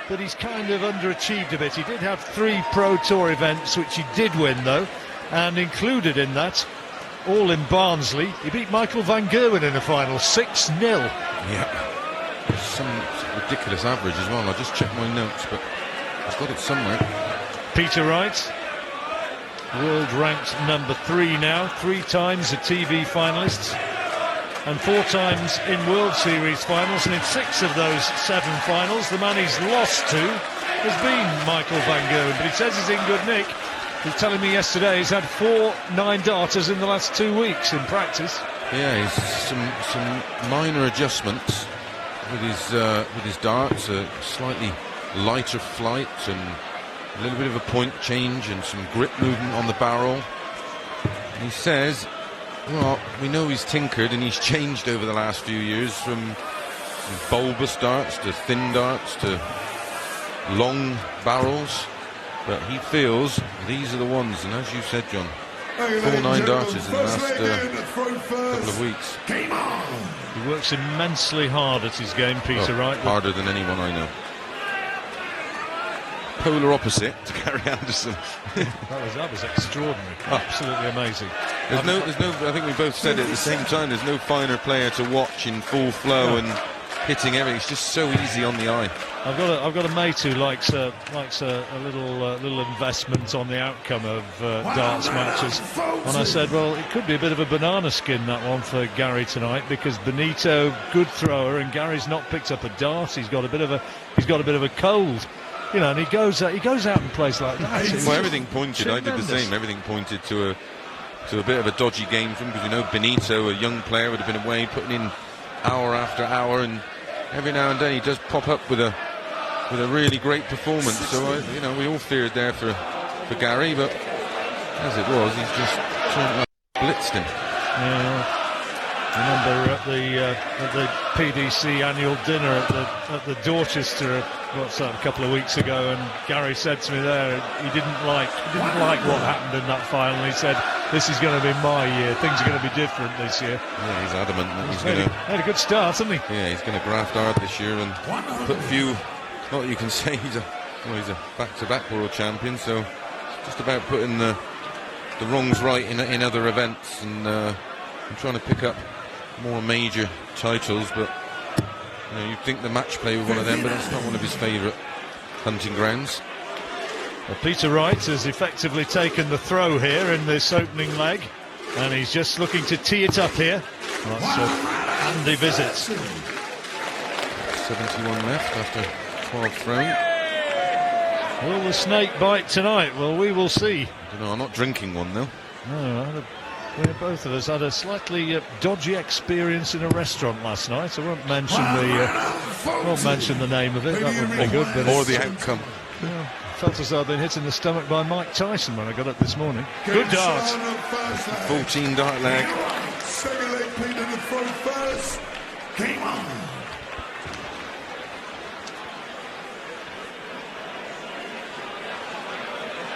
but he's kind of underachieved a bit. He did have 3 Pro Tour events, which he did win, though, and included in that, all in Barnsley, he beat Michael van Gerwen in the final, 6-0. Yeah, some ridiculous average as well. I just checked my notes, but I've got it somewhere. Peter Wright, world ranked number 3 now, 3 times a TV finalist, and 4 times in World Series finals, and in 6 of those 7 finals, the man he's lost to has been Michael van Gerwen, but he says he's in good nick. He was telling me yesterday he's had 4 9-darters in the last 2 weeks in practice. Yeah, he's some minor adjustments with his darts, a slightly lighter flight and a little bit of a point change and some grip movement on the barrel. And he says, well, we know he's tinkered and he's changed over the last few years from bulbous darts to thin darts to long barrels, but he feels these are the ones. And as you said, John, 4 9-darters in the last couple of weeks. He works immensely hard at his game, Peter Wright. Harder than anyone I know. Polar opposite to Gary Anderson. that was extraordinary. Absolutely amazing. There's no. I think we both said it at the same time. There's no finer player to watch in full flow and hitting everything. It's just so easy on the eye. I've got a mate who likes a little investment on the outcome of darts matches, and I said, well, it could be a bit of a banana skin, that one, for Gary tonight, because Benito, good thrower, and Gary's not picked up a dart. He's got a bit of a cold. You know, and he goes out and plays like that. Well, everything pointed. Tremendous. I did the same. Everything pointed to a bit of a dodgy game for him, because, you know, Benito, a young player, would have been away putting in hour after hour, and every now and then he does pop up with a really great performance. So we all feared there for Gary, but as it was, he's just blitzed him. Yeah. Remember at the PDC annual dinner at the Dorchester, a couple of weeks ago, and Gary said to me there he didn't like what happened in that final. He said, this is going to be my year, things are going to be different this year. Yeah, he's adamant that he's going to had a good start, hasn't he? Yeah, he's going to graft hard this year and put a few, not that you can say he's a back-to-back world champion, so just about putting the wrongs right in other events, and trying to pick up more major titles. But you'd think the match play with one of them, but that's not one of his favourite hunting grounds. Well, Peter Wright has effectively taken the throw here in this opening leg, and he's just looking to tee it up here. That's a handy visit. 71 left after 12 thrown. Will the snake bite tonight? Well, we will see. I don't know, I'm not drinking one though. No, both of us had a slightly dodgy experience in a restaurant last night. I won't mention the name of it. That wouldn't be good. But or the outcome. Yeah, felt as though I'd been hit in the stomach by Mike Tyson when I got up this morning. Good dart. 14 dart leg. Second leg, Peter to throw first. Game on.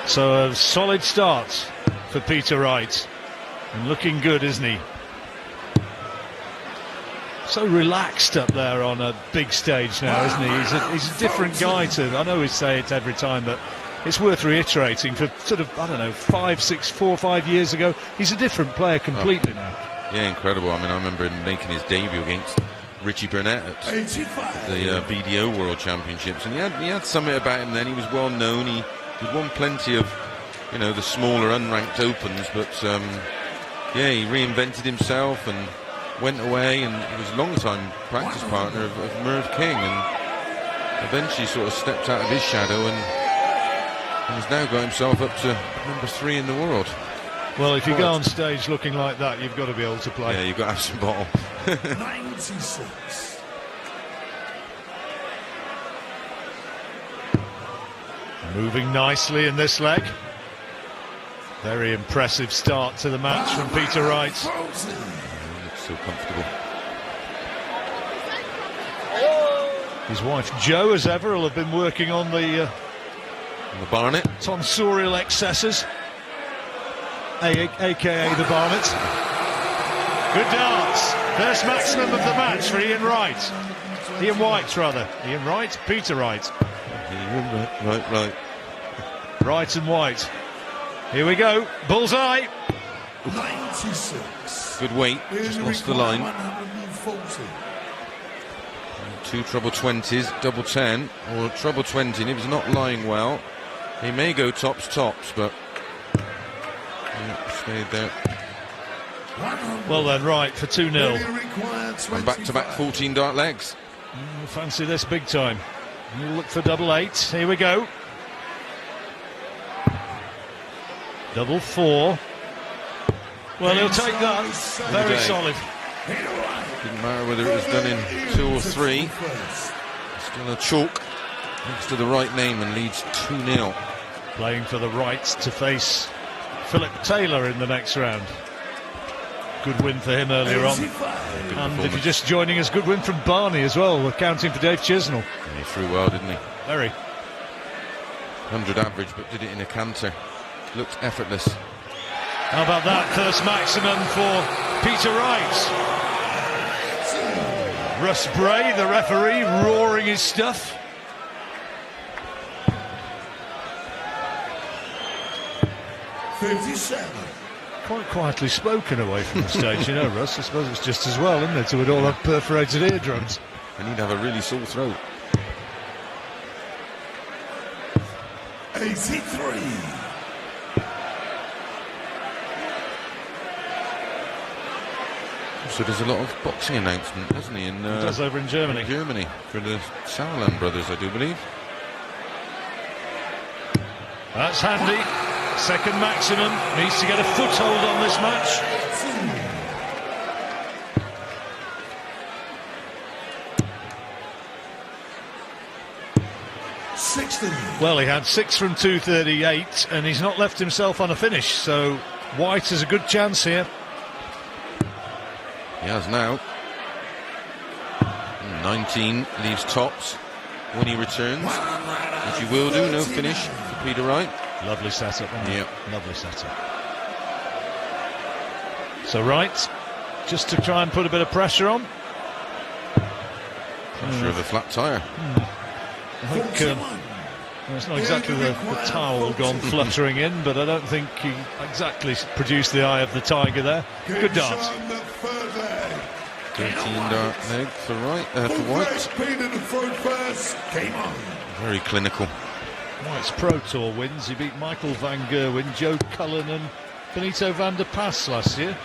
So a solid start for Peter Wright. And looking good, isn't he? So relaxed up there on a big stage now, isn't he? He's a different guy to, I know we say it every time, but it's worth reiterating. For sort of, 4 or 5 years ago, he's a different player completely now. Yeah, incredible. I mean, I remember him making his debut against Richie Burnett at the BDO World Championships, and he had something about him then. He was well known. He won plenty of, the smaller unranked opens, but he reinvented himself and went away, and he was a long-time practice partner of Merv King, and eventually sort of stepped out of his shadow and has now got himself up to number 3 in the world. Well, if you go on stage looking like that, you've got to be able to play. Yeah, you've got to have some bottle. 96. Moving nicely in this leg. Very impressive start to the match from Peter Wright. Looks so comfortable. His wife Jo, as ever, will have been working on the Barnet. Tonsorial excesses, aka the Barnet. Good darts. First maximum of the match for Ian Wright. Ian White, rather. Ian Wright, Peter Wright. Right. Wright and White. Here we go. Bullseye. 96. Good weight, just lost the line. 140. Two treble 20s, double 10, or treble 20, and if he's not lying well, he may go tops, but stayed there. Well then, Wright for 2-0. And back-to-back 14 dart legs. Fancy this big time. We'll look for double 8. Here we go. Double 4. Well, he'll take that. Very day. solid. Didn't matter whether it was done in 2 or 3. Still a chalk next to the right name and leads 2-0. Playing for the Wrights to face Philip Taylor in the next round. Good win for him earlier on. And if you're just joining us, good win from Barney as well, accounting for Dave Chisnall. And he threw well, didn't he? Very. 100 average, but did it in a canter. Looked effortless. How about that first maximum for Peter Wright? Russ Bray, the referee, roaring his stuff. Quite quietly spoken away from the stage, you know, Russ. I suppose it's just as well, isn't it, to all have perforated eardrums. And he'd have a really sore throat. 83. So there's a lot of boxing announcement, hasn't he? He does over in Germany. For the Sauerland brothers, I do believe. That's handy. Second maximum. Needs to get a foothold on this match. Well, he had 6 from 238, and he's not left himself on a finish, so White has a good chance here. He has now. 19 leaves tops when he returns, which he will do. No finish for Peter Wright. Lovely setup. Yeah. Lovely setup. So Wright, just to try and put a bit of pressure on. Pressure of a flat tyre. I think it's not exactly the towel gone fluttering in, but I don't think he exactly produced the eye of the tiger there. Good dart. 13 dart leg for White. Very clinical. White's Pro Tour wins. He beat Michael van Gerwen, Joe Cullen and Benito van der Pas last year.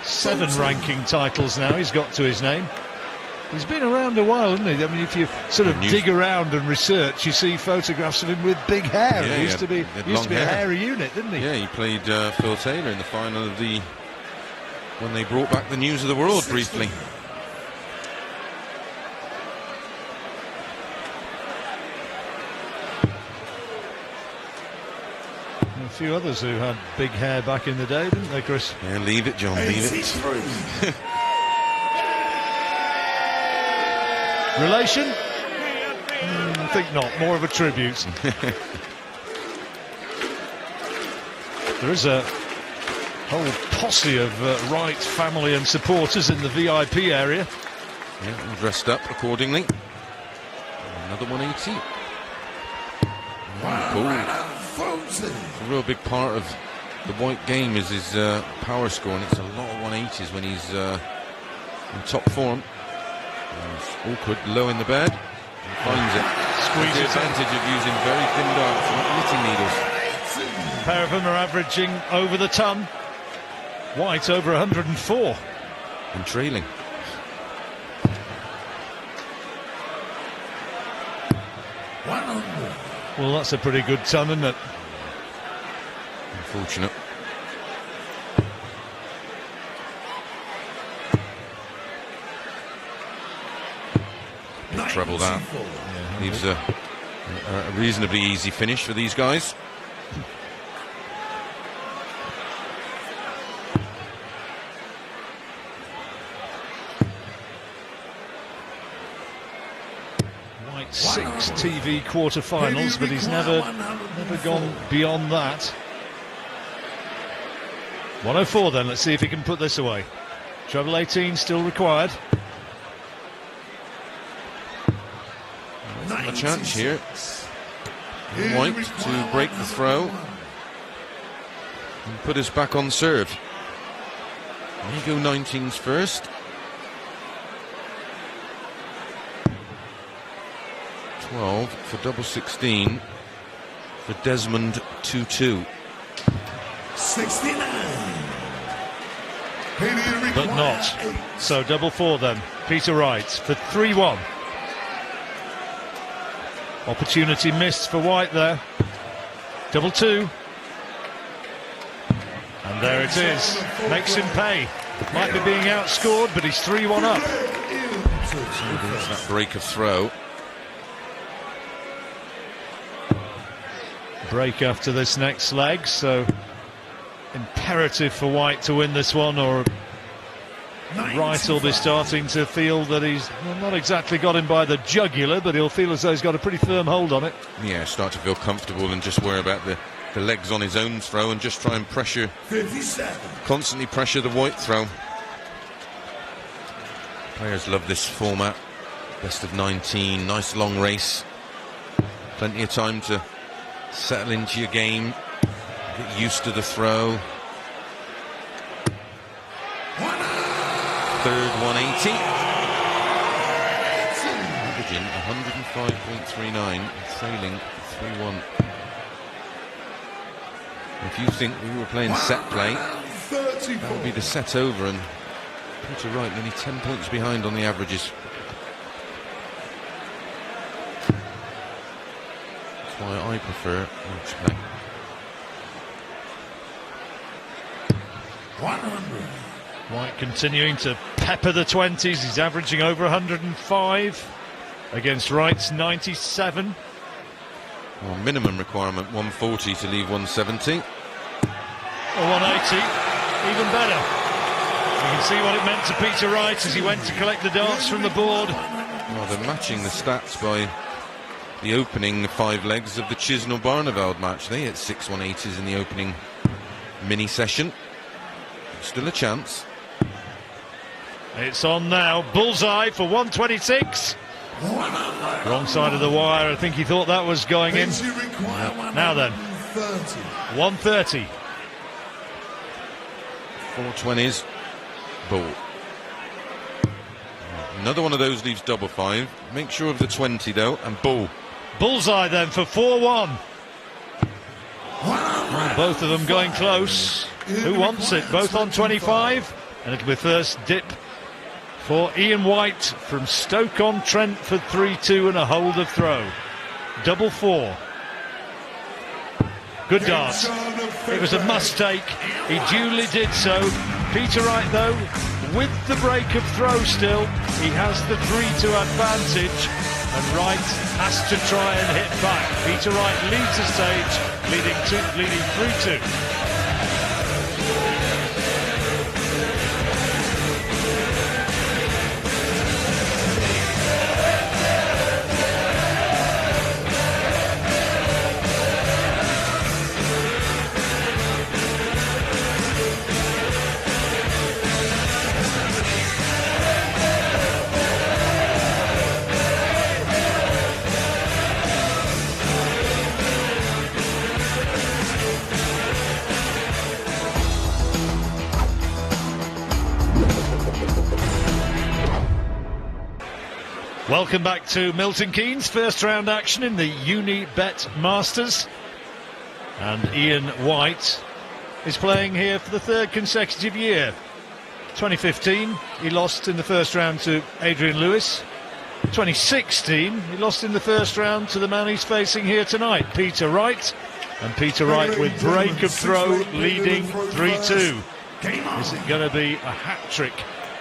7 ranking titles now he's got to his name. He's been around a while, hasn't he? I mean, if you sort of dig around and research, you see photographs of him with big hair. Yeah, he used to be a hairy unit, didn't he? Yeah, he played Phil Taylor in the final of when they brought back the News of the World briefly. A few others who had big hair back in the day, didn't they, Chris? Yeah, leave it, John, leave it. Relation? I think not. More of a tribute. There is a whole posse of Wright family and supporters in the VIP area. Yeah, dressed up accordingly. Another 180. Cool. It's a real big part of the White game is his power score, and it's a lot of 180s when he's in top form. It's awkward, low in the bed, and finds it. Squeeze the it advantage of using very thin darts, not knitting needles. A pair of them are averaging over the ton. White over 104. And trailing. Well, that's a pretty good ton, isn't it? Unfortunate. Treble that. Yeah, leaves a reasonably easy finish for these guys. White 6 TV quarterfinals, but he's never gone beyond that. 104 then, let's see if he can put this away. Treble 18 still required. a chance here. White to break the throw and put us back on serve. There you go, 19s first. 12 for double 16 for Desmond 2-2. 69. But not. So double 4 then. Peter Wright for 3-1. Opportunity missed for White there. Double 2. And there it is. Makes him pay. Might be being outscored, but he's 3-1 up. There's that break of throw. Break after this next leg, so imperative for White to win this one, or Wright will be starting to feel that he's not exactly got him by the jugular, but he'll feel as though he's got a pretty firm hold on it. Yeah, start to feel comfortable and just worry about the legs on his own throw and just try and pressure, 57. constantly pressure the White throw. Players love this format. Best of 19, nice long race. Plenty of time to settle into your game, get used to the throw. Third 180. Averaging 105.39, trailing 3-1. If you think we were playing set play, that would be the set over, and Peter Wright only 10 points behind on the averages. That's why I prefer match play. 100. White continuing to pepper the 20s. He's averaging over 105 against Wright's 97. Well, minimum requirement 140 to leave 170. Or 180, even better. You can see what it meant to Peter Wright as he went to collect the darts from the board. Well, they're matching the stats by the opening 5 legs of the Chisnall-Barneveld match. They hit 6 180s in the opening mini session. Still a chance. It's on now. Bullseye for 126. Wrong side of the wire. I think he thought that was going in. Now then, 130. 420s. Ball. Another one of those leaves double 5. Make sure of the 20 though, and ball. Bullseye then for 4-1. Well, both of them going close. Who wants it? Both on 25. And it'll be first dip for Ian White from Stoke-on-Trent for 3-2 and a hold of throw. Double 4. Good dart. It was a must take. He duly did so. Peter Wright, though, with the break of throw still, he has the 3-2 advantage, and Wright has to try and hit back. Peter Wright leads the stage, leading 3-2. Welcome back to Milton Keynes, first round action in the Unibet Masters. And Ian White is playing here for the 3rd consecutive year. 2015, he lost in the first round to Adrian Lewis. 2016, he lost in the first round to the man he's facing here tonight, Peter Wright. And Peter Wright with break of throw, leading 3-2. Is it going to be a hat-trick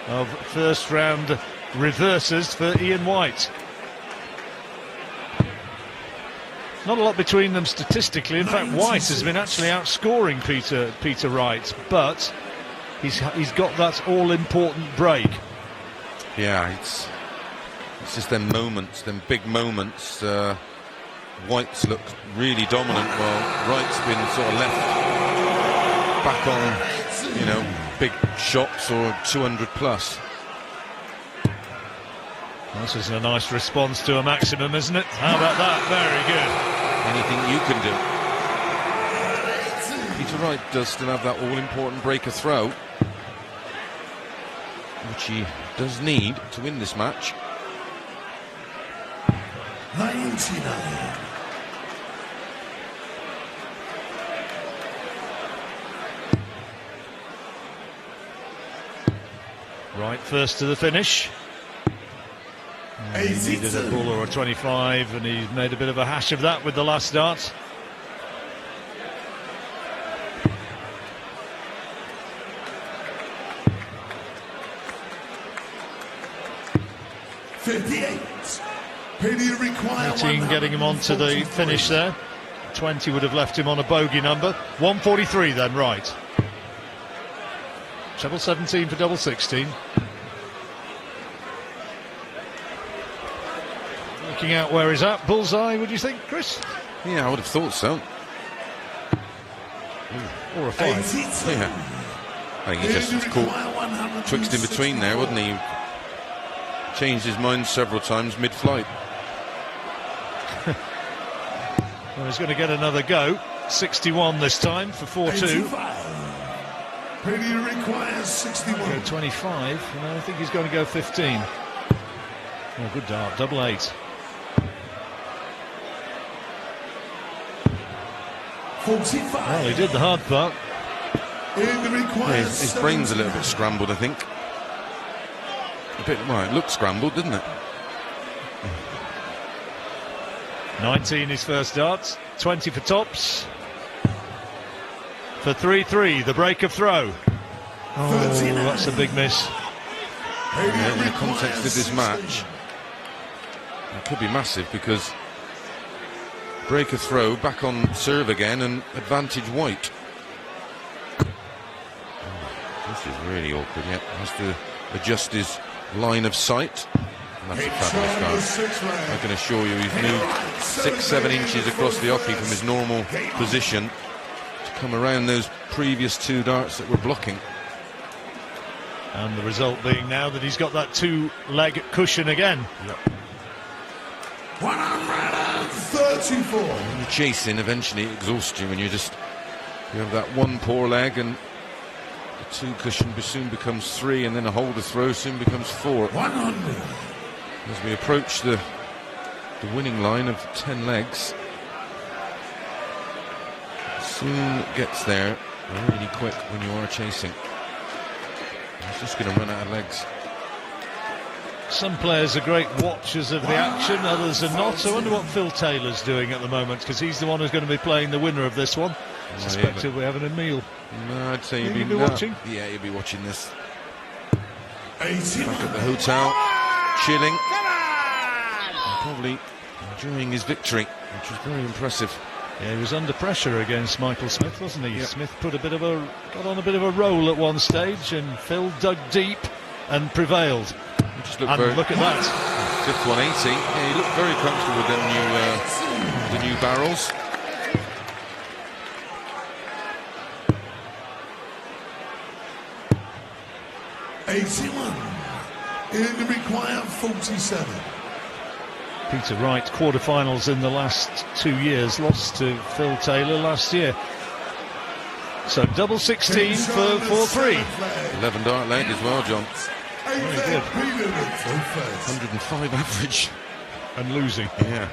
of first round reverses for Ian White? Not a lot between them statistically. In fact, White has been actually outscoring Peter Wright, but he's got that all-important break. Yeah, it's just them moments, them big moments. White's looked really dominant while Wright's been sort of left back on, big shots or 200 plus. This is a nice response to a maximum, isn't it? How about that? Very good. Anything you can do. Peter Wright does still have that all-important breaker throw, which he does need to win this match. 99. Wright first to the finish. He needed a bull or a 25, and he made a bit of a hash of that with the last dart. Require 18 getting him on to the finish there. 20 would have left him on a bogey number. 143 then, Wright. Treble 17 for double 16. Looking out where he's at. Bullseye, would you think, Chris? Yeah, I would have thought so. Or a 5. Yeah. I think he just was caught twixt in between there, wasn't he? Changed his mind several times mid-flight. Well, he's going to get another go. 61 this time for 4-2. Requires 61. Go 25, and I think he's going to go 15. Oh, good dart, double 8. 45. Well, he did the hard part. His brain's a little bit scrambled, I think. Well, it looked scrambled, didn't it? 19 his first darts, 20 for tops. For 3-3, the break of throw. Oh, that's a big miss. Yeah, in the context of this match, it could be massive, because break a throw, back on serve again, and advantage White. This is really awkward. Yeah, has to adjust his line of sight. And that's a fabulous dart. I can assure you, he's moved 6-7 inches across the offie from his normal position to come around those previous 2 darts that were blocking. And the result being now that he's got that 2-leg cushion again. Yep. 134. When you're chasing, eventually it exhausts you when you have that one poor leg, and the 2 cushion soon becomes 3, and then a holder throw soon becomes 4. 100. As we approach the winning line of 10 legs, it soon gets there really quick when you are chasing. He's just going to run out of legs. Some players are great watchers of the action, others are not. I wonder what Phil Taylor's doing at the moment, because he's the one who's going to be playing the winner of this one. I suspect he'll be having a meal. No, I'd say he'll be watching. Yeah, he'll be watching this. 80. Back at the hotel, chilling, and probably enjoying his victory, which was very impressive. Yeah, he was under pressure against Michael Smith, wasn't he? Yep. Smith got on a bit of a roll at one stage, and Phil dug deep and prevailed. And look at that. 5th 180. Yeah, he looked very comfortable with the new barrels. In the required 47. Peter Wright, quarterfinals in the last 2 years, lost to Phil Taylor last year. So double 16 for 4-3. 11 dart leg as well, John. Very good. 105 average. And losing. Yeah.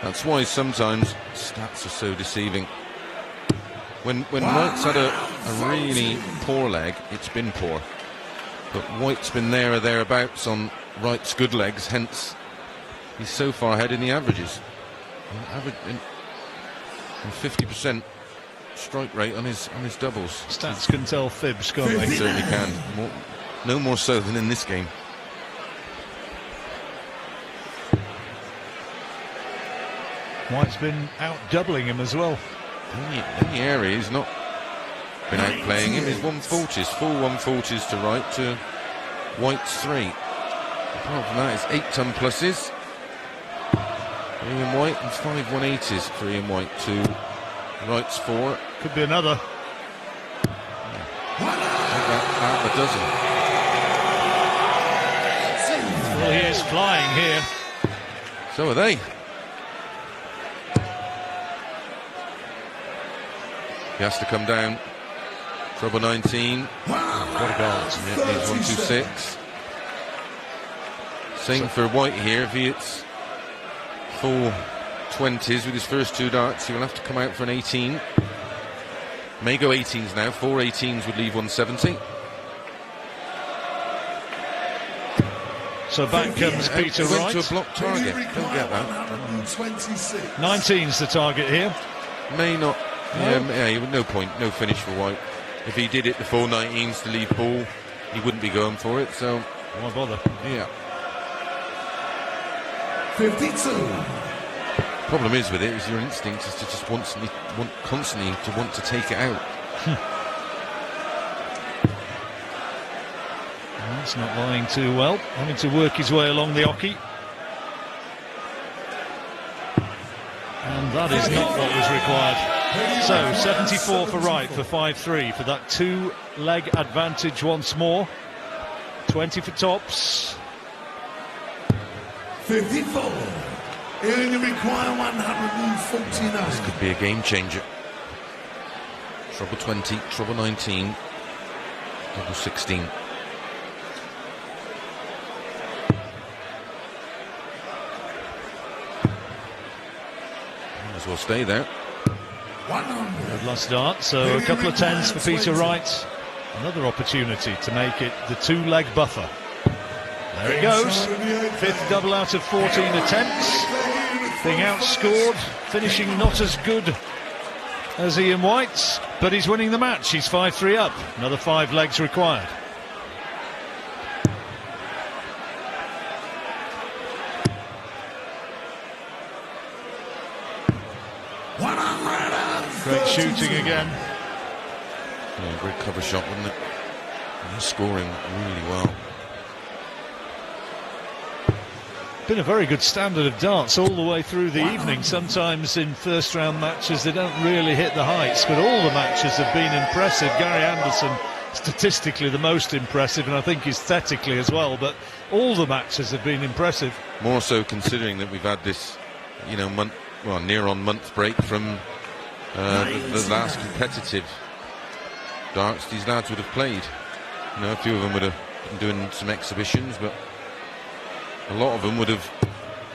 That's why sometimes stats are so deceiving. When Wright's had a really poor leg, it's been poor. But White's been there or thereabouts on Wright's good legs, hence he's so far ahead in the averages. And 50% strike rate on his doubles. Stats can tell fibs, can't They they? certainly can. No more so than in this game. White's been out doubling him as well. In the area, he's not been outplaying him. His 140s, full 140s to Wright, to White's 3. Apart from that, it's 8 ton pluses for Ian White and 5 180s for Ian White to Wright's 4. Could be another. About half a dozen. Well, he is flying here. So are they. He has to come down. Trouble 19. What a goal. Yeah, he's 126. Same for White here. If he hits 4 20s with his first 2 darts, he will have to come out for an 18. May go 18s now. 4 18s would leave 170. So back comes Peter Went Wright. to a block target. Don't get that. 19's the target here. May not. No? No point. No finish for White. If he did it the 4 19s to leave ball, he wouldn't be going for it. So why bother? yeah. 52. Problem is with it is your instinct is to just constantly to want to take it out. That's not lying too well. Having to work his way along the hockey. And that is not what was required. So 74 for Wright for 5-3 for that 2-leg advantage once more. 20 for tops. 54. He only require 149. This could be a game changer. Trouble 20, trouble 19, double 16. Might as well stay there. 100. Good last start, so a couple of 10s for Peter Wright. Another opportunity to make it the 2-leg buffer. There it goes. 5th double out of 14 attempts. Being outscored, finishing not as good as Ian White, but he's winning the match. He's 5-3 up. Another 5 legs required. Great shooting again. Yeah, great cover shot, wasn't it? And he's scoring really well. Been a very good standard of darts all the way through the evening. Sometimes in first round matches they don't really hit the heights, but all the matches have been impressive. Gary Anderson statistically the most impressive, and I think aesthetically as well, but all the matches have been impressive. More so considering that we've had this, near on month break from the last competitive darts these lads would have played. A few of them would have been doing some exhibitions, but a lot of them would have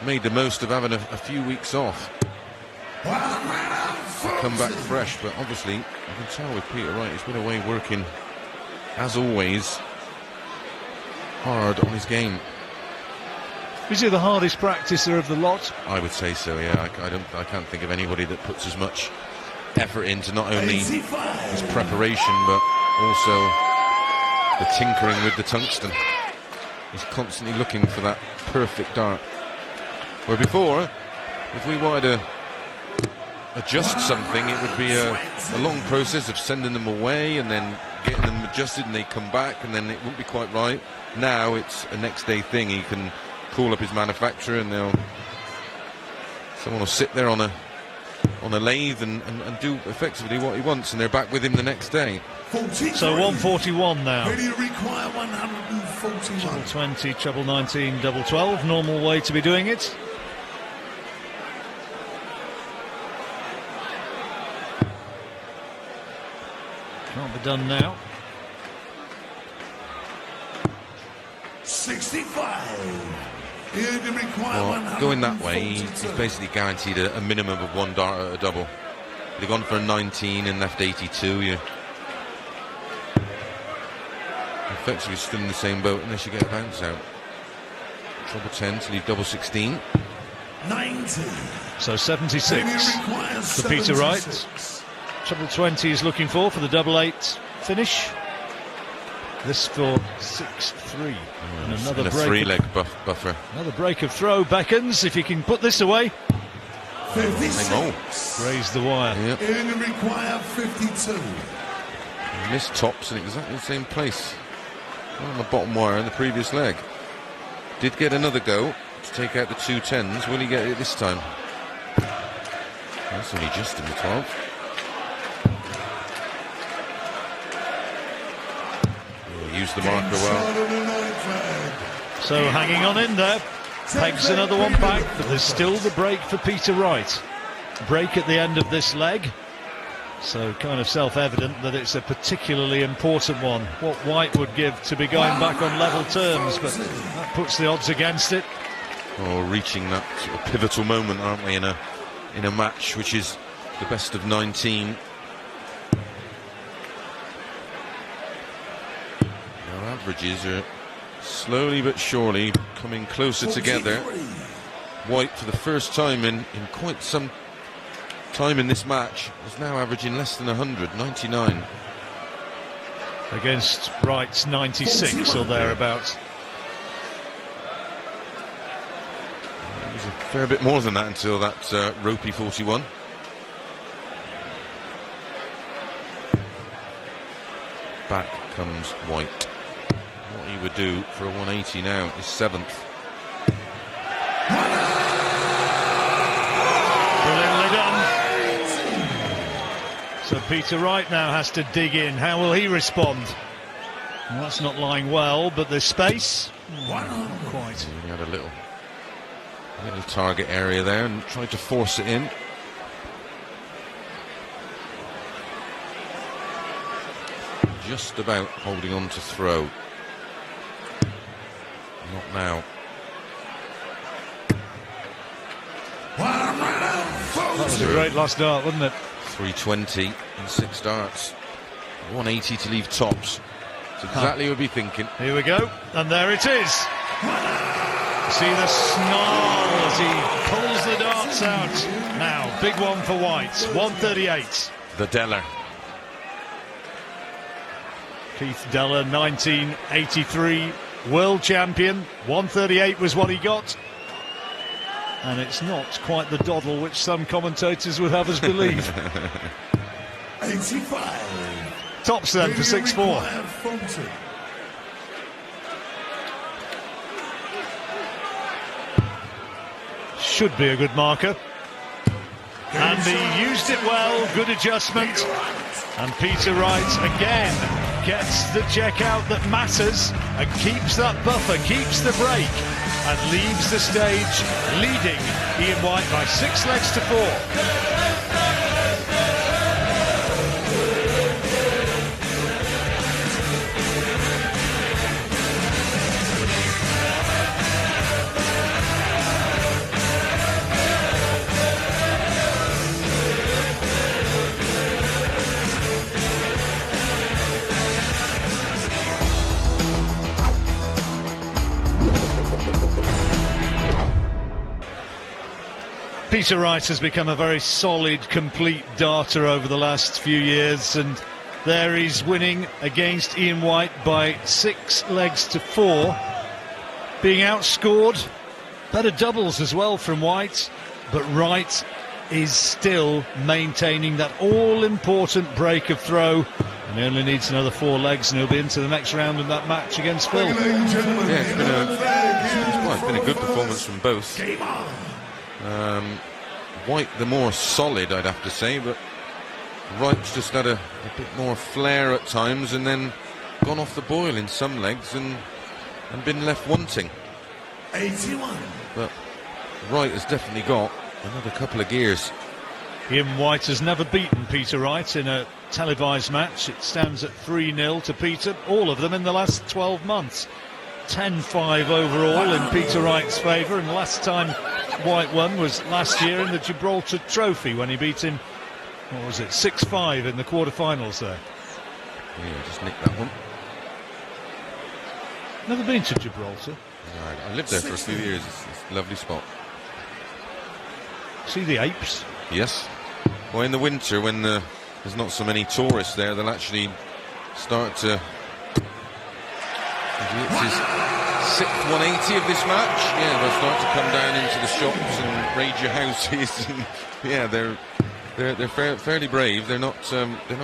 made the most of having a few weeks off. Come back fresh, but obviously you can tell with Peter Wright, he's been away working, as always, hard on his game. Is he the hardest practicer of the lot? I would say so, yeah. I can't think of anybody that puts as much effort into not only his preparation but also the tinkering with the tungsten. He's constantly looking for that perfect dart. Where before, if we wanted to adjust something, it would be a long process of sending them away and then getting them adjusted, and they come back and then it wouldn't be quite right. Now it's a next day thing. He can call up his manufacturer and someone will sit there on a lathe and do effectively what he wants, and they're back with him the next day. So 141 now. Really require 141. Treble 20, treble 19, double 12. Normal way to be doing it. Can't be done now. 65. He only require Well, going that way, he's basically guaranteed a minimum of 1 dart at a double. They've gone for a 19 and left 82. You're effectively still in the same boat unless you get a bounce out. Trouble 10 to leave double 16. 90. So 76 for Peter Wright. Treble 20 is looking for the double 8 finish. This for 6-3. And another a break. 3-leg buffer. Another break of throw beckons if he can put this away. 56. Raise the wire. Yep. He only require 52. Missed tops in exactly the same place on the bottom wire in the previous leg. Did get another go to take out the 2 10s. Will he get it this time? That's only just in the 12. Use the marker well. So hanging on in there. Pegs another one back, but there's still the break for Peter Wright. Break at the end of this leg. So kind of self-evident that it's a particularly important one. What White would give to be going back on level terms, but that puts the odds against it. Oh, reaching that sort of pivotal moment, aren't we, in a match which is the best of 19. Our averages are slowly but surely coming closer together. White, for the first time in quite some time in this match, is now averaging less than 100, 99. Against Wright's 96 or thereabouts. It was a fair bit more than that until that ropey 41. Back comes White. What he would do for a 180 now is 7th. Brilliantly done. So Peter Wright now has to dig in. How will he respond? Well, that's not lying well, but there's space. Not quite. He had a little target area there and tried to force it in. Just about holding on to throw. Not now. That was a great last dart, wasn't it? 320 in 6 darts. 180 to leave tops. That's exactly what we'd be thinking. Here we go, and there it is. See the snarl as he pulls the darts out. Now, big one for White, 138. The Deller. Keith Deller, 1983 world champion. 138 was what he got. And it's not quite the doddle which some commentators would have us believe. 85. Tops then for 6-4. Should be a good marker. And he used it well, good adjustment. And Peter Wright again gets the check out that matters and keeps that buffer, keeps the break, and leaves the stage leading Ian White by 6 legs to 4. Peter Wright has become a very solid, complete darter over the last few years, and there he's winning against Ian White by 6 legs to 4. Being outscored, better doubles as well from White, but Wright is still maintaining that all-important break of throw, and he only needs another 4 legs and he'll be into the next round of that match against Phil. Yeah, it's been a good performance from both. White the more solid, I'd have to say, but Wright's just had a bit more flair at times and then gone off the boil in some legs and been left wanting. 81. But Wright has definitely got another couple of gears. Ian White has never beaten Peter Wright in a televised match. It stands at 3-0 to Peter, all of them in the last 12 months. 10-5 overall in Peter Wright's favour, and the last time White won was last year in the Gibraltar Trophy when he beat him, what was it, 6-5 in the quarterfinals there. Yeah, just nicked that one. Never been to Gibraltar. I lived there for a few years. It's a lovely spot. See the apes? Yes. Well, in the winter when there's not so many tourists there, they'll actually start to... It's his 6th 180 of this match. Yeah, they'll start to come down into the shops and raid your houses. And, yeah, they're fairly brave. They're not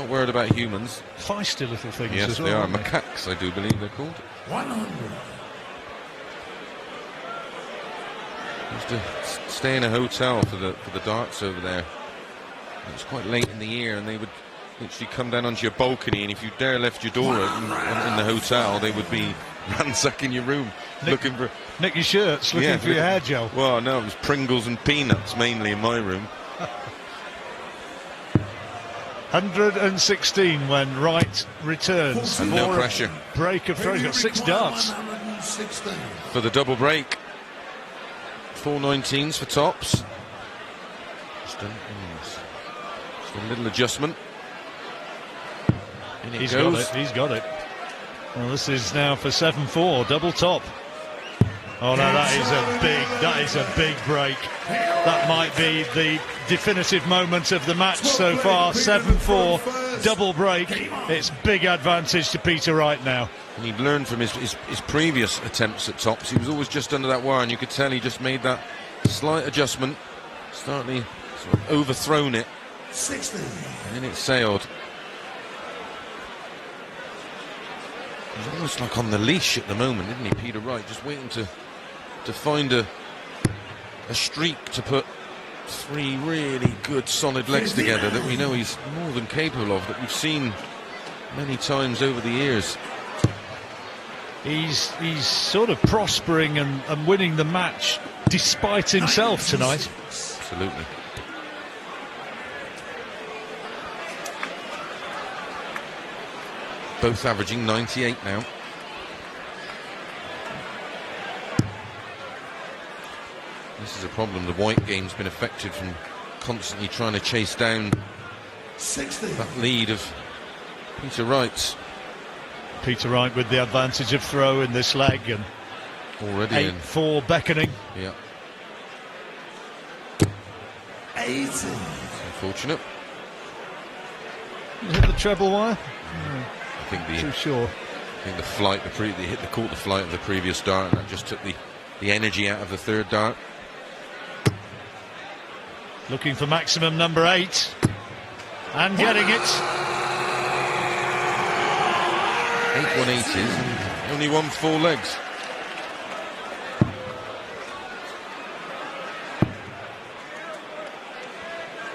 worried about humans. Feisty little things. Yes, as well, they are. aren't they? Macaques, I do believe they're called. 100. Used to stay in a hotel for the darts over there. It was quite late in the year, and they would literally come down onto your balcony, and if you dare left your door open in the hotel, they would be ransacking your room, looking for... Nick your shirts, looking for your hair gel. Well, no, it was Pringles and peanuts mainly in my room. 116 when Wright returns. And no pressure. Break of throw. He's got 6 darts. For the double break. 4 19s for tops. Just a little adjustment. In it He's goes. got it. He's got it. Well, this is now for 7-4, double top. Oh no, that is a big break. That might be the definitive moment of the match so far. 7-4, double break. It's big advantage to Peter Wright now. And he'd learned from his previous attempts at tops. He was always just under that wire, and you could tell he just made that slight adjustment, slightly sort of overthrown it, 60. and then it sailed. He's almost like on the leash at the moment, isn't he, Peter Wright? Just waiting to find a streak to put 3 really good solid legs together that we know he's more than capable of, that we've seen many times over the years. He's sort of prospering and winning the match despite himself tonight. Absolutely. Both averaging 98 now. This is a problem. The white game's been affected from constantly trying to chase down 60. that lead of Peter Wright's. Peter Wright with the advantage of throw in this leg, and Already in. 8-4 beckoning. Yeah. 80. Unfortunate. Is it the treble wire? I think Too sure. I think the flight, they caught the flight of the previous dart, and that just took the energy out of the third dart. Looking for maximum number 8. And getting it. 8 180s, only won 4 legs.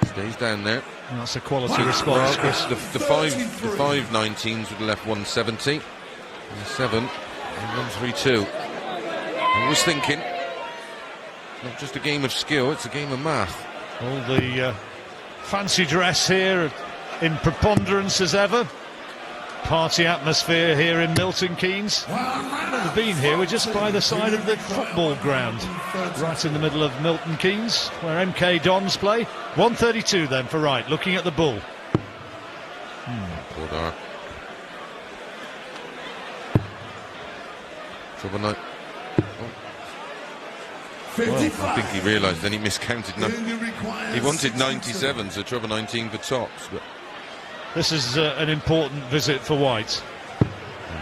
Stays down there. And that's a quality response, Chris. The 5 19s would have left 170. And the 7 and 132. I was thinking, it's not just a game of skill, it's a game of math. All the fancy dress here in preponderance as ever. Party atmosphere here in Milton Keynes. I've never been here. We're just by the side of the football ground, right in the middle of Milton Keynes, where MK Dons play. 132 then for Wright, looking at the bull. Poor dart. Trouble night. Well, I think he realised, then he miscounted. He wanted 97, so trouble 19 for tops. But This is an important visit for White.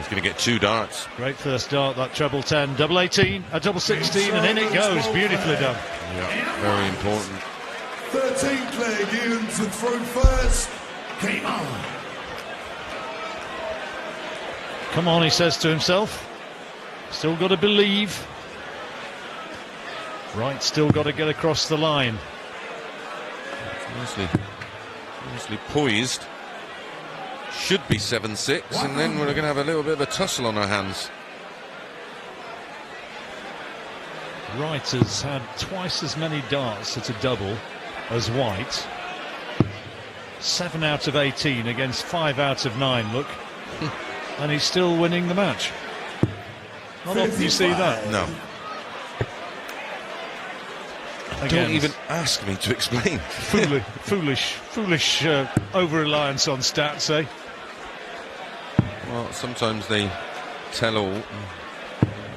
he's going to get 2 darts. Great first dart, that treble 10, double 18, a double 16, and in it goes. Beautifully done. Yeah, very important. 13th leg, Ian to throw first. Game on. Come on, he says to himself. Still got to believe. Wright still got to get across the line. Nicely poised. Should be 7-6, and then we're going to have a little bit of a tussle on our hands. Wright has had twice as many darts at a double as White. 7 out of 18 against 5 out of 9, look. And he's still winning the match. Not often you see that. No. Again, Don't even ask me to explain. foolish over-reliance on stats, eh? Well, sometimes they tell all.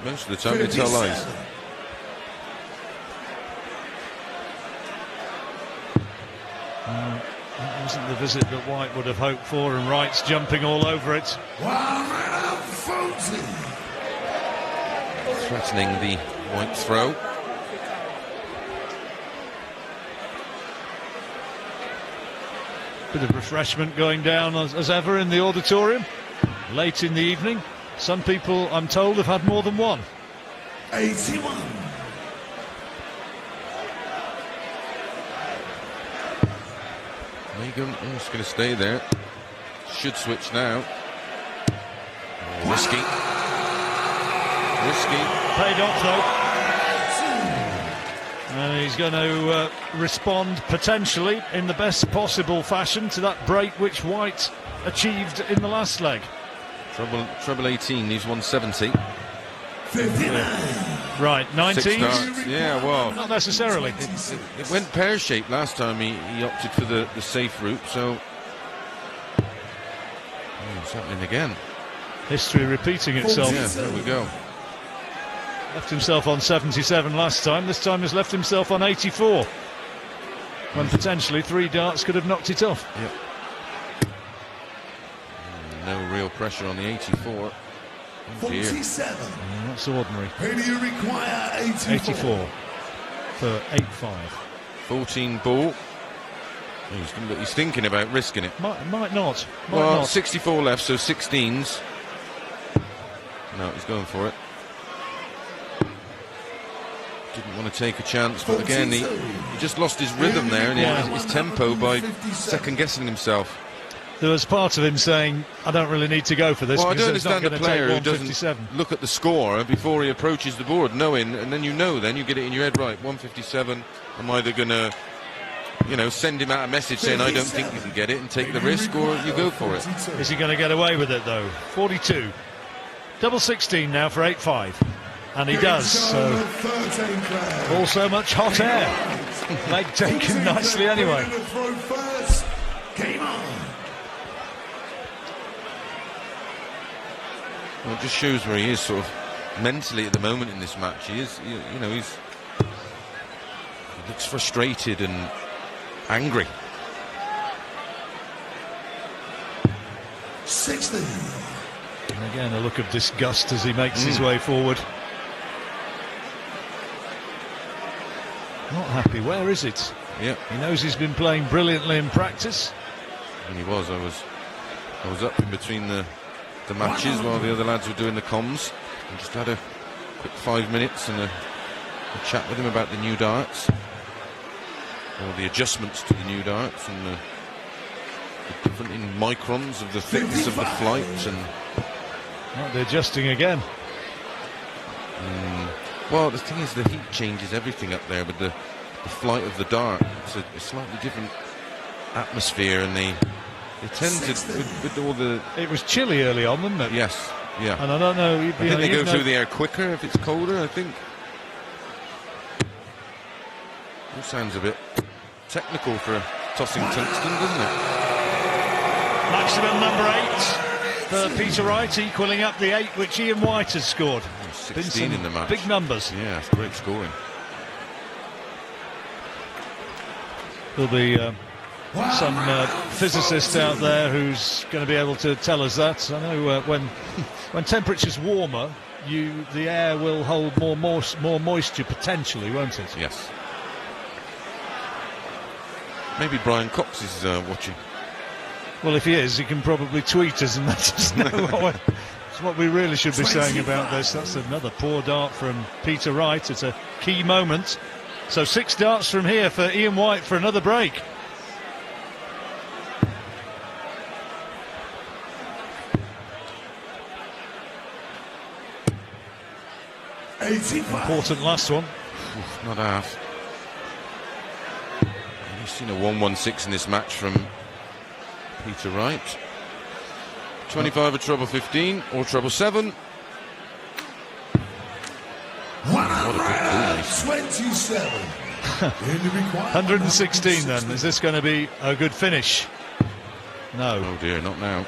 Most of the time they tell lies. That wasn't the visit that White would have hoped for, and Wright's jumping all over it. Threatening the White throw. Bit of refreshment going down as ever in the auditorium. Late in the evening. Some people, I'm told, have had more than one. 81. Megan is going to stay there. Should switch now. Oh, risky. Risky. Paid off, though. And he's going to respond potentially in the best possible fashion to that break which White achieved in the last leg. Treble 18, he's 170. 59. Right, 19. 6 darts. Yeah, well, Not necessarily. it went pear-shaped last time. He opted for the safe route, so it's happening again. History repeating itself. Yeah, there we go. Left himself on 77 last time. This time has left himself on 84. When potentially 3 darts could have knocked it off. Yep. No real pressure on the 84. Oh dear. 47. Yeah, that's ordinary. Who do you require? 84 for 8-5. 14 ball. He's thinking about risking it. Might not. Well, not. 64 left, so 16s. No, he's going for it. Didn't want to take a chance, but again, he just lost his rhythm there and his tempo by second-guessing himself. There was part of him saying, I don't really need to go for this. Well, I don't because it's not understand a gonna player take who doesn't 157. look at the score before he approaches the board, knowing, and then you get it in your head, right, 157, I'm either going to, send him out a message saying, I don't think you can get it, and take the risk, or you go for it. Is he going to get away with it, though? 42. Double 16 now for 8-5. And he does, so also much hot air. Leg taken nicely anyway. Game on. Well, it just shows where he is sort of mentally at the moment in this match. He looks frustrated and angry. 60. And again, a look of disgust as he makes his way forward. Not happy. Where is it? Yeah, He knows he's been playing brilliantly in practice. and he was. I was up in between the matches while the other lads were doing the comms, and just had a quick 5 minutes and a chat with him about the new darts, or the adjustments to the new darts, and the different in microns of the thickness of the flight, and They're adjusting again. well, the thing is, the heat changes everything up there with the flight of the dart. It's a slightly different atmosphere, and they tend to with all the It was chilly early on, wasn't it? yes, yeah. And I don't know. I think they go through the air quicker if it's colder, I think. It sounds a bit technical for tossing tungsten, doesn't it? Maximum number 8 for Peter Wright, equaling up the 8 which Ian White has scored. 16 in the match. Big numbers. Yeah, it's great scoring. There'll be some physicist out there who's going to be able to tell us that. I know when temperature's warmer, the air will hold more moisture potentially, won't it? Yes. Maybe Brian Cox is watching. Well, if he is, he can probably tweet us and let us know what we really should be saying about this. That's another poor dart from Peter Wright at a key moment. So 6 darts from here for Ian White for another break. Important last one. Oof, not half. You've seen a 1-1-6 in this match from Peter Wright. 25 at treble 15 or treble 7. What a good ball. 27. 116 then. Is this going to be a good finish? No. Oh dear, not now.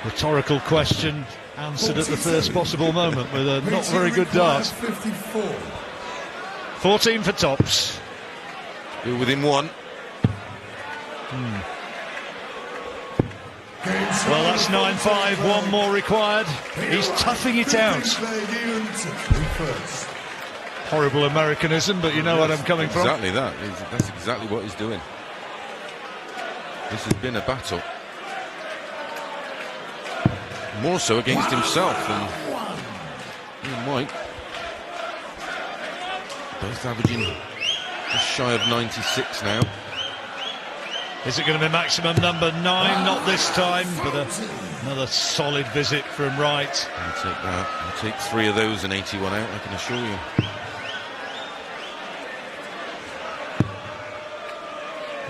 Rhetorical question answered at the first possible moment with a not very good dart. 54. 14 for tops. We're within 1. Well, that's 9-5, 1 more required. He's toughing it out. Horrible Americanism, but you know what I'm coming from. Exactly that. That's exactly what he's doing. This has been a battle. More so against himself than Ian White. Both averaging just shy of 96 now. Is it going to be maximum number 9? Not this time, but another solid visit from Wright. I'll take that. I'll take 3 of those and 81 out, I can assure you.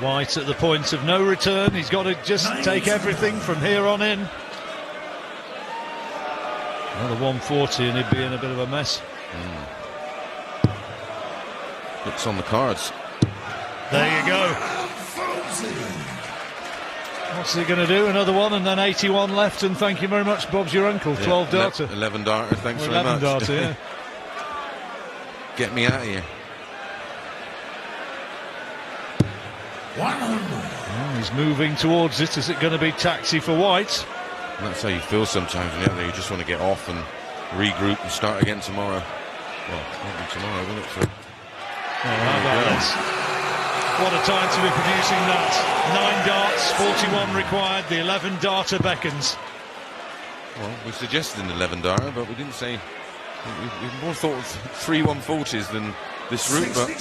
White at the point of no return. He's got to just take everything from here on in. Another 140 and he'd be in a bit of a mess. Looks on the cards. There you go. What's he going to do? Another one and then 81 left, and thank you very much, Bob's your uncle. 12 darter. 11 darter, thanks very 11 much. darter, yeah. Get me out of here. Well, he's moving towards it. Is it going to be taxi for White? And that's how you feel sometimes when you're out there. You just want to get off and regroup and start again tomorrow. Well, won't be tomorrow, will it? So. Oh, how about this? What a time to be producing that. 9 darts, 41 required. The 11 darter beckons. Well, we suggested an 11 darter, but we didn't say. We more thought of 3 140s than this route. But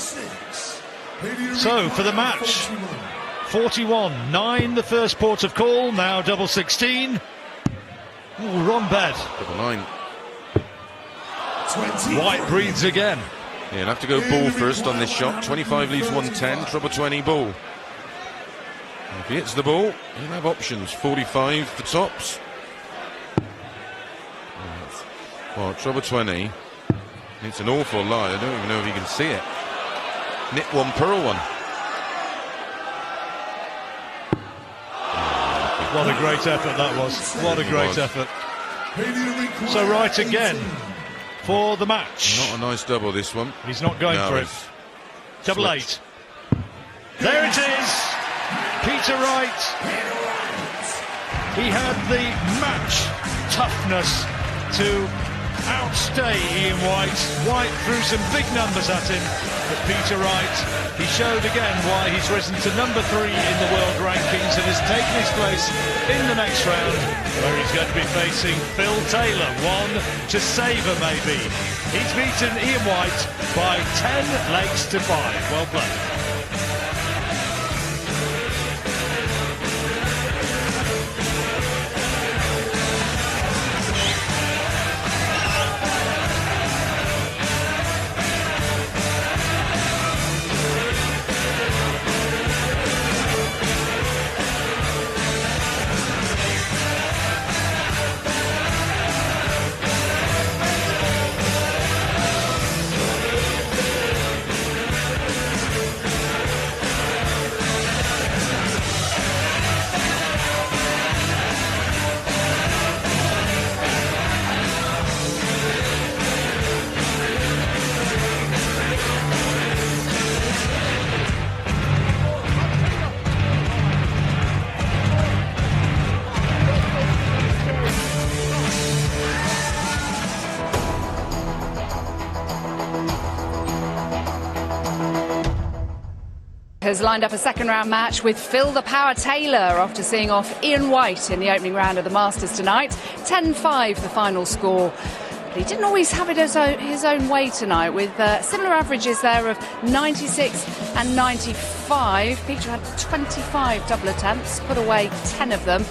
so for the match, 41, 9 the first port of call. Now double 16. Oh, wrong bed. Double 9. White breathes again. Yeah, he'll have to go ball first on this shot. 25 leaves 110, treble 20 ball. If he hits the ball, he'll have options. 45 for tops. Well, treble 20. It's an awful lie. I don't even know if he can see it. Nip one, pearl one. What a great effort that was. What a great effort. So Wright again for the match. Not a nice double, this one. He's not going for it. Double 8. There it is. Peter Wright. He had the match toughness to outstay Ian White. White threw some big numbers at him, but Peter Wright, he showed again why he's risen to number 3 in the world rankings and has taken his place in the next round, where he's going to be facing Phil Taylor. 1 to savour maybe. He's beaten Ian White by 10 legs to 5. Well played. Has lined up a second round match with Phil the Power Taylor after seeing off Ian White in the opening round of the Masters tonight. 10-5 the final score. But he didn't always have it his own way tonight, with similar averages there of 96 and 95. Peter had 25 double attempts, put away 10 of them,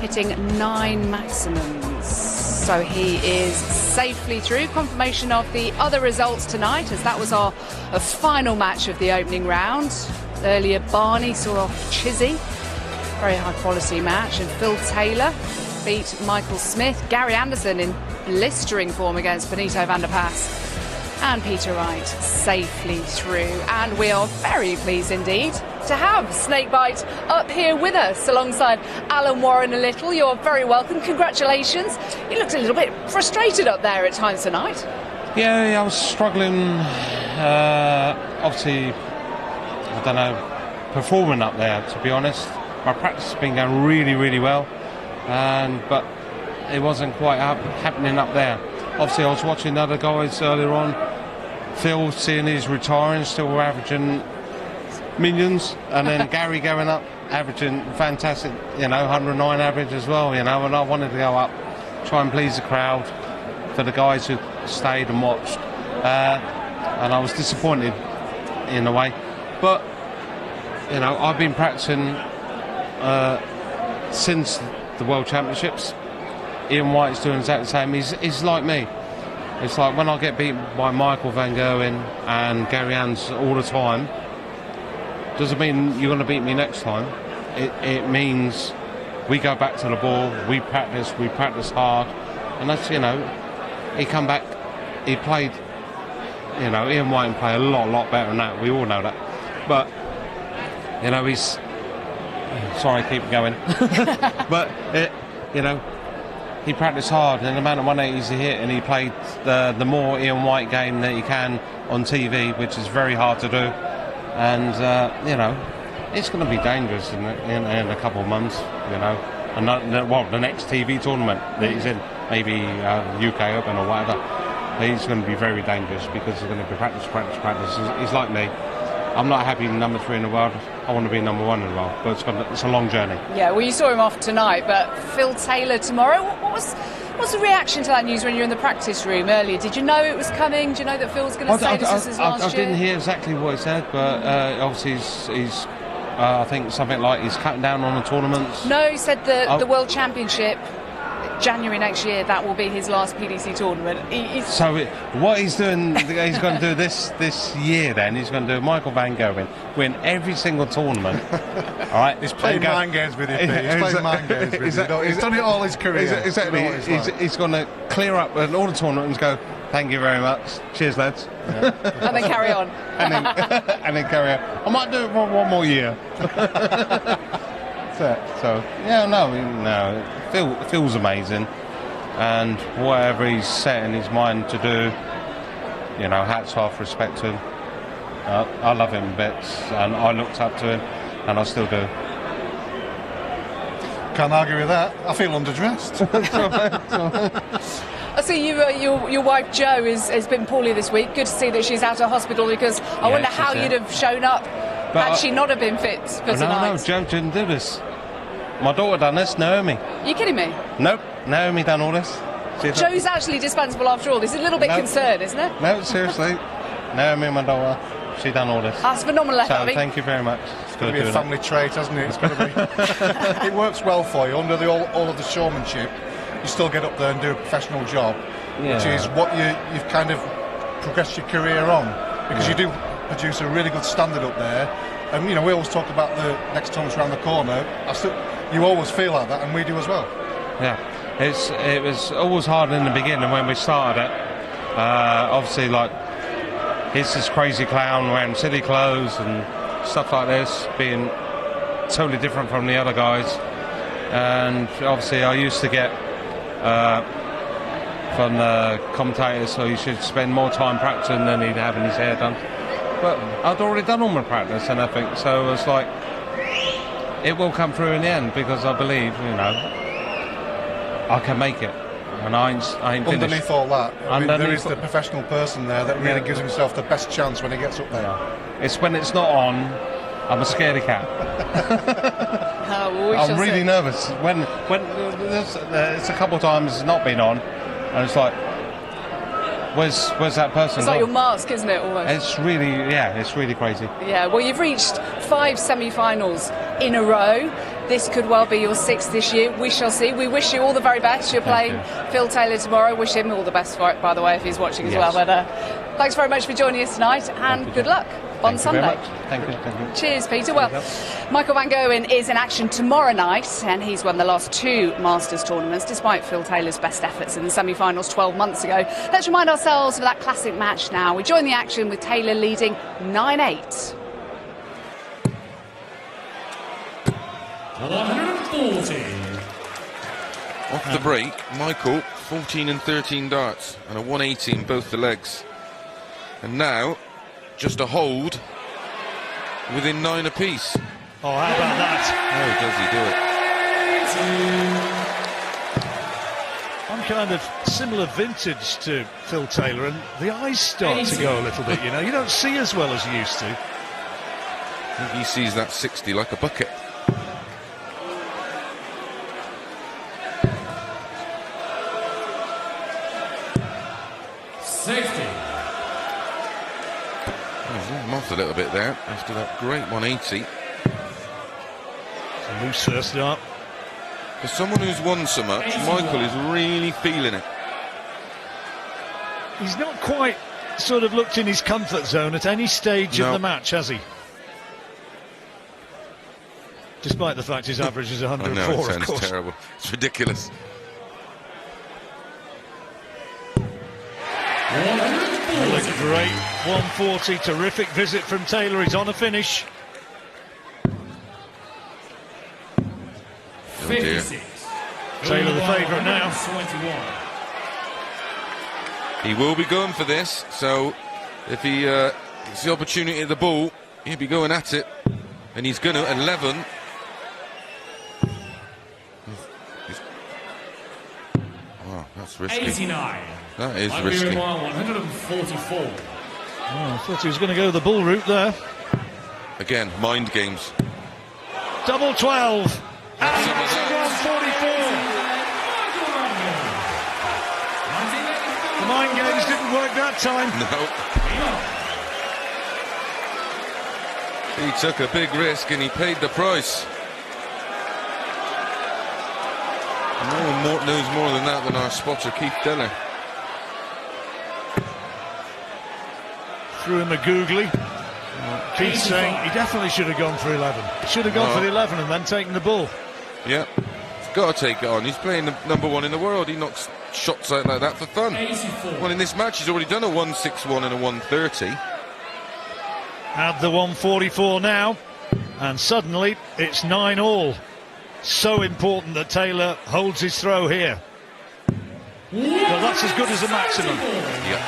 hitting 9 maximums. So he is safely through. Confirmation of the other results tonight, as that was our final match of the opening round. Earlier, Barney saw off Chizzy. Very high quality match. And Phil Taylor beat Michael Smith. Gary Anderson in blistering form against Benito van der Pas. And Peter Wright safely through. And we are very pleased indeed to have Snakebite up here with us alongside Alan Warren a little. You're very welcome. Congratulations. You looked a little bit frustrated up there at times tonight. Yeah, I was struggling. Obviously, I don't know, performing up there, to be honest. My practice has been going really, really well, but it wasn't quite happening up there. Obviously, I was watching other guys earlier on. Phil, seeing he's retiring, still averaging millions, and then Gary going up, averaging fantastic, 109 average as well, and I wanted to go up, try and please the crowd for the guys who stayed and watched, and I was disappointed in a way. But, I've been practicing since the World Championships, Ian White's doing exactly the same. He's like me. It's like when I get beaten by Michael van Gerwen and Gary Ans all the time, doesn't mean you're going to beat me next time. It means we go back to the ball, we practice hard, and that's, he come back, he played, Ian White played a lot better than that. We all know that, but he's sorry, I keep going, but he practiced hard, and the amount of 180s he hit, and he played the more Ian White game that he can on TV, which is very hard to do, and it's going to be dangerous in a couple of months, and the next TV tournament that he's in, maybe UK Open or whatever, he's going to be very dangerous because he's going to be practice. He's like me. I'm not happy number 3 in the world. I want to be number 1 in the world, but it's a long journey. Yeah, well, you saw him off tonight, but Phil Taylor tomorrow. What's the reaction to that news when you were in the practice room earlier? Did you know it was coming? Do you know that Phil's going to say this is his last year? I didn't hear exactly what he said, but obviously he's I think something like he's cutting down on the tournaments. No, he said the World Championship, January next year, that will be his last PDC tournament. What he's doing, he's going to do this year then, he's going to do Michael van Gerwen, win every single tournament. All right? He's playing mind games with you, Pete. He's playing mind games with you. He's done it all his career. Exactly. He's going to clear up all the tournaments and go, thank you very much. Cheers, lads. Yeah. And then carry on. and then carry on. I might do it for one more year. So it feels amazing, and whatever he's set in his mind to do, hats off, respect to him. I love him bits, and I looked up to him, and I still do. Can't argue with that. I feel underdressed. I see your wife Jo has been poorly this week. Good to see that she's out of hospital, because I wonder how you'd have shown up had she not have been fit for tonight. No, Jo didn't do this. My daughter done this, Naomi. Are you kidding me? Nope, Naomi done all this. Jo's actually dispensable after all. This is a little bit concerned, isn't it? No, seriously. Naomi, my daughter, she done all this. That's phenomenal effort. So thank you very much. It's going to be a family trait, hasn't it? It's going to be. It works well for you under all of the showmanship. You still get up there and do a professional job, which is what you've kind of progressed your career on, because you do produce a really good standard up there. And we always talk about the next tournament around the corner. You always feel like that, and we do as well. Yeah, it was always hard in the beginning when we started it. Obviously, like, he's this crazy clown wearing silly clothes and stuff like this, being totally different from the other guys. And obviously, I used to get from the commentators, so he should spend more time practicing than he'd having his hair done. But I'd already done all my practice and everything, so it's like, it will come through in the end, because I believe, I can make it. And I ain't underneath finished. all that, there is the professional person there that really gives himself the best chance when he gets up there. Yeah. It's when it's not on, I'm a scaredy cat. I'm really nervous. When it's a couple of times it's not been on, and it's like, where's that person? It's like your mask, isn't it, almost? It's really crazy. Yeah, well, you've reached 5 semi-finals in a row. This could well be your 6th this year. We shall see. We wish you all the very best. You're playing Phil Taylor tomorrow. Wish him all the best for it, by the way, if he's watching as well. But thanks very much for joining us tonight, and good luck on Sunday. Thank you. Cheers, Peter. Well, Michael van Gerwen is in action tomorrow night, and he's won the last 2 Masters tournaments, despite Phil Taylor's best efforts in the semi-finals 12 months ago. Let's remind ourselves of that classic match now. We join the action with Taylor leading 9-8. 140. Off the break, Michael 14 and 13 darts and a 180 in both the legs, and now just a hold within 9 apiece. Oh, how about that? Oh, does he do it? I'm kind of similar vintage to Phil Taylor, and the eyes start to go a little bit, you don't see as well as you used to. I think he sees that 60 like a bucket. I'm off a little bit there after that great 180. So Loose first start. For someone who's won so much, Michael is really feeling it. He's not quite sort of looked in his comfort zone at any stage of the match, has he? Despite the fact his average is 104, I know, it of sounds course. terrible. It's ridiculous. Well, a great 140, terrific visit from Taylor. He's on a finish. Oh dear. Taylor the favourite now. He will be going for this, so if he gets the opportunity of the ball, he'll be going at it. And he's going to 11. Wow, that's risky. 89. That is risky. 144. Oh, I thought he was going to go the bull route there. Again, mind games. Double 12. And Some of it's a that. 144. The mind games didn't work that time. No. He took a big risk and he paid the price. No one knows more than that than our spotter, Keith Deller. Threw him a googly. Keith saying he definitely should have gone for 11. Should have gone for the 11 and then taken the bull. Yeah, he's got to take it on. He's playing the #1 in the world. He knocks shots out like that for fun. 84. Well, in this match, he's already done a 161 and a 130. Add the 144 now, and suddenly it's 9-all. So important that Taylor holds his throw here. Well, that's as good as a maximum. Yeah.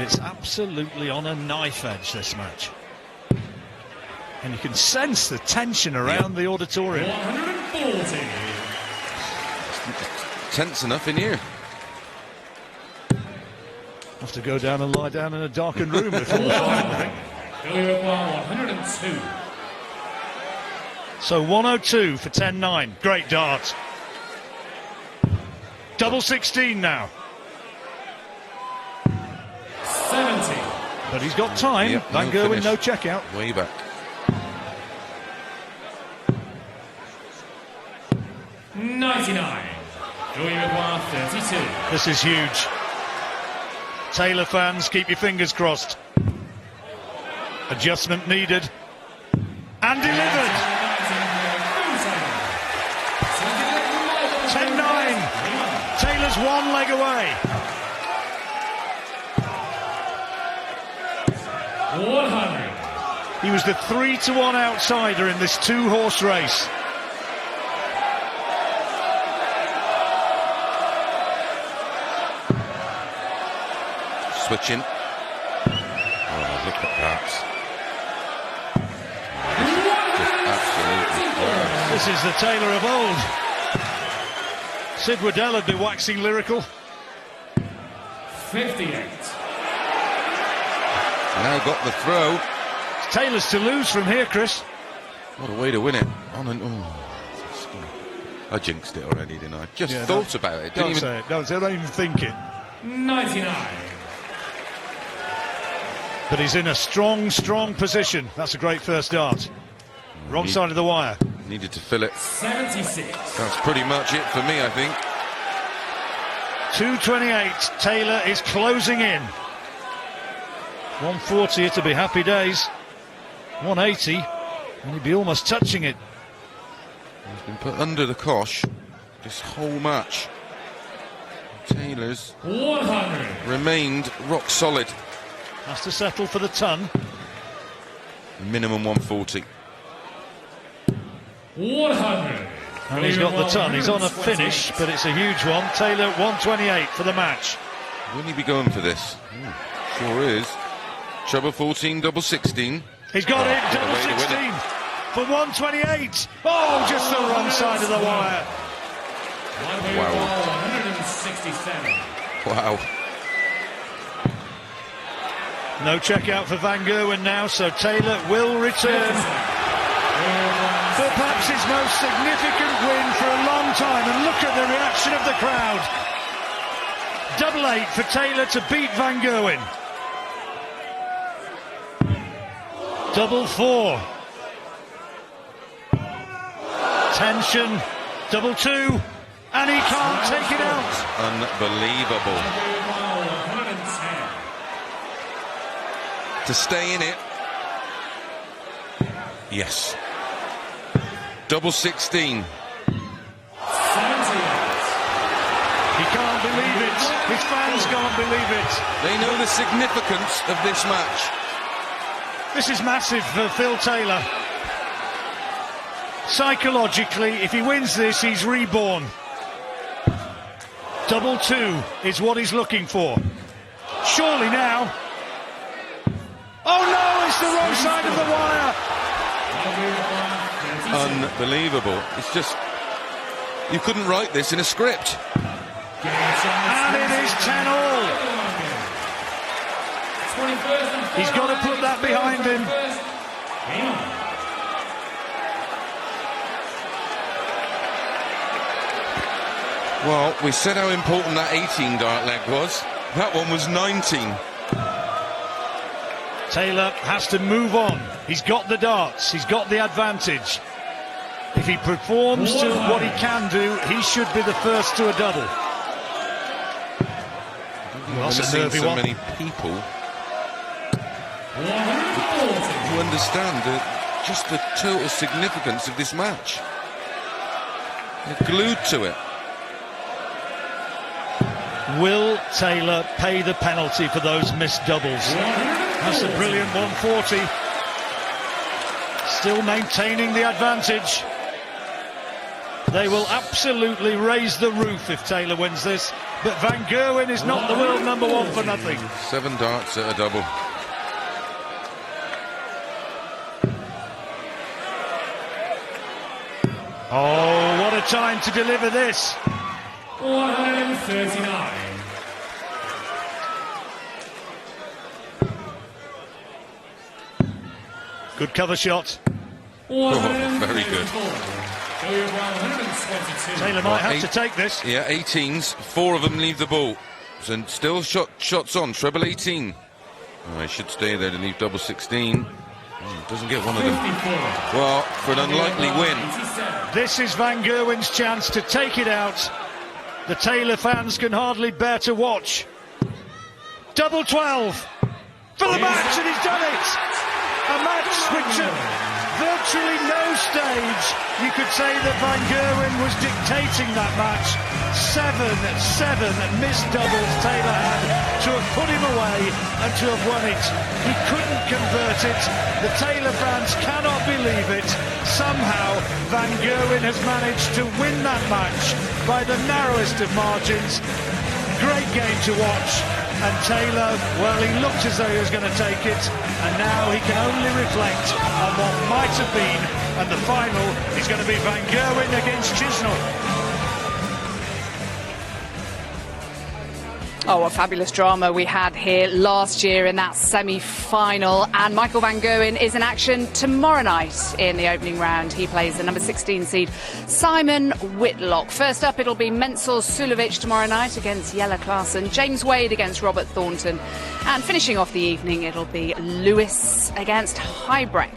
It's absolutely on a knife edge, this match. And you can sense the tension around the auditorium. 140. Tense enough in here. Have to go down and lie down in a darkened room before the final, I think. 102. So 102 for 10-9. Great dart. Double 16 now. 70. But he's got time. Yep, Van no Gerwen, finish. no checkout. Way back. 99. Joey McGuire, 32. This is huge. Taylor fans, keep your fingers crossed. Adjustment needed. And delivered. 10-9. Taylor's one leg away. 100. He was the 3-1 outsider in this two-horse race. Switching. Oh, look at that. Absolutely. This is the Taylor of old. Sid Waddell would be waxing lyrical. 58. Now got the throw. It's Taylor's to lose from here, Chris. What a way to win it. On and I jinxed it already, didn't I? Just thought about it. Don't say it. Don't even think it. 99. But he's in a strong position. That's a great first dart. Wrong side of the wire. Needed to fill it. 76. That's pretty much it for me, I think. 228. Taylor is closing in. 140, it'll be happy days. 180, and he'd be almost touching it. He's been put under the cosh this whole match. Taylor's 100. remained rock solid. Has to settle for the ton. Minimum 140. 100. And he's got the ton. He's on a finish, but it's a huge one. Taylor 128 for the match. Will he be going for this? Sure is. Treble 14, double 16. He's got it, what a double way to win 16 it. for 128. Oh, just the wrong side of the wire. Wow. 167. Wow. No checkout for Van Gerwen now, so Taylor will return. but perhaps his most significant win for a long time. And look at the reaction of the crowd. 8 for Taylor to beat Van Gerwen. 4. Tension. 2, and he can't take it out. Unbelievable. To stay in it. Yes. 16. He can't believe it. His fans can't believe it. They know the significance of this match. This is massive for Phil Taylor. Psychologically, if he wins this, he's reborn. 2 is what he's looking for. Surely now. Oh no, it's the wrong side of the wire. Unbelievable. It's just, you couldn't write this in a script. And it is 10-all. He's got to put that behind him. Well, we said how important that 18 dart leg was. That one was 19. Taylor has to move on. He's got the darts. He's got the advantage. If he performs to what he can do, he should be the first to a double. I've never seen so many people who understand just the total significance of this match. They're glued to it. Will Taylor pay the penalty for those missed doubles? That's a brilliant 140. Still maintaining the advantage. They will absolutely raise the roof if Taylor wins this. But Van Gerwen is not the world number 1 for nothing. 7 darts at a double. Oh, what a time to deliver this. 139. Good cover shot. Oh, very good. Taylor might have to take this. Yeah, 18s. 4 of them leave the ball. And still shots on. Treble 18. Oh, he should stay there to leave double 16. Doesn't get one of them. Well, for an unlikely win. This is Van Gerwen's chance to take it out. The Taylor fans can hardly bear to watch. Double 12 for the match, and he's done it. A match which at virtually no stage you could say that Van Gerwen was dictating that match. 7 missed doubles Taylor had to have put him away and to have won it. He couldn't convert it. The Taylor fans cannot believe it. Somehow Van Gerwen has managed to win that match by the narrowest of margins. Great game to watch. And Taylor, well, he looked as though he was going to take it, and now he can only reflect on what might have been, and the final is going to be Van Gerwen against Chisnall. Oh, a fabulous drama we had here last year in that semi-final. And Michael Van Gerwen is in action tomorrow night in the opening round. He plays the number 16 seed, Simon Whitlock. First up, it'll be Mensur Suljovic tomorrow night against Jelle Klaasen. James Wade against Robert Thornton. And finishing off the evening, it'll be Lewis against Huybrecht.